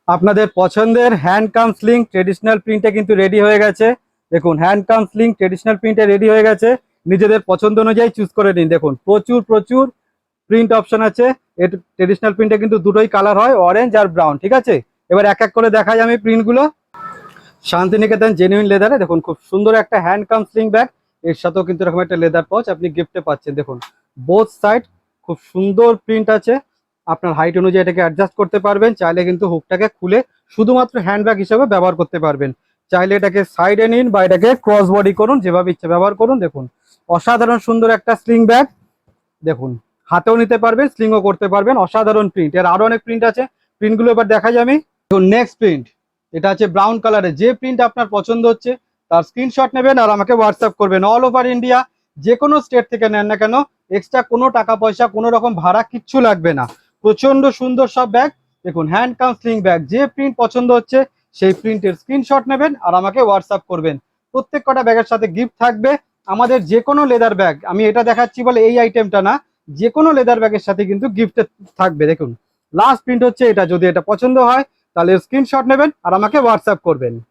আপনাদের পছন্দের হ্যান্ড কাম sling traditional প্রিন্টে কিন্তু রেডি হয়ে গেছে। দেখুন হ্যান্ড কাম স্লিং ট্রেডিশনাল প্রিন্টে রেডি হয়ে গেছে। নিজেদের পছন্দ অনুযায়ী চুজ করে নিন। দেখুন প্রচুর প্রচুর প্রিন্ট অপশন আছে। এর ট্রেডিশনাল প্রিন্টে কিন্তু দুটোই কালার হয়, অরেঞ্জ আর ব্রাউন। ঠিক আছে, এবার এক এক করে দেখাই আমি প্রিন্টগুলো। শান্তিনিকেতন জেনুইন লেদারে দেখুন খুব সুন্দর একটা হ্যান্ড কাম স্লিং ব্যাগ। এর সাথেও কিন্তু এরকম একটা লেদার পাউচ আপনি গিফটে পাচ্ছেন। দেখুন বোথ সাইড খুব সুন্দর প্রিন্ট আছে। আপনার হাইট অনুযায়ী এটাকে অ্যাডজাস্ট করতে পারবেন। চাইলে কিন্তু হুকটাকে খুলে শুধুমাত্র হ্যান্ড ব্যাগ হিসেবে ব্যবহার করতে পারবেন। চাইলে এটাকে সাইডে নিন বা এটাকে ক্রস বডি করুন, যেভাবে ইচ্ছে ব্যবহার করুন। দেখুন অসাধারণ সুন্দর একটা স্লিং ব্যাগ। দেখুন হাতেও নিতে পারবেন, স্লিংও করতে পারবেন। অসাধারণ প্রিন্ট। এর আরো অনেক প্রিন্ট আছে, প্রিন্টগুলো এবার দেখাই আমি। দেখুন নেক্সট প্রিন্ট, এটা আছে ব্রাউন কালারে। যে প্রিন্ট আপনার পছন্দ হচ্ছে তার স্ক্রিনশট নেবেন আর আমাকে হোয়াটসঅ্যাপ করবেন। অল ওভার ইন্ডিয়া যে কোনো স্টেট থেকে নেন না কেন, এক্সট্রা কোনো টাকা পয়সা কোনো রকম ভাড়া কিচ্ছু লাগবে না। প্রচন্ড সুন্দর সব ব্যাগ। দেখুন হ্যান্ড কাম স্লিং ব্যাগ, যে প্রিন্ট পছন্দ হচ্ছে সেই প্রিন্টের স্ক্রিনশট নেবেন আর আমাকে হোয়াটসঅ্যাপ করবেন। প্রত্যেক কটা ব্যাগের সাথে গিফট থাকবে। আমাদের যে কোনো লেদার ব্যাগ, আমি এটা দেখাচ্ছি বলে এই আইটেমটা না, যে কোনো লেদার ব্যাগের সাথে কিন্তু গিফটে থাকবে। দেখুন লাস্ট প্রিন্ট হচ্ছে এটা। যদি এটা পছন্দ হয় তাহলে স্ক্রিনশট নেবেন আর আমাকে হোয়াটসঅ্যাপ করবেন।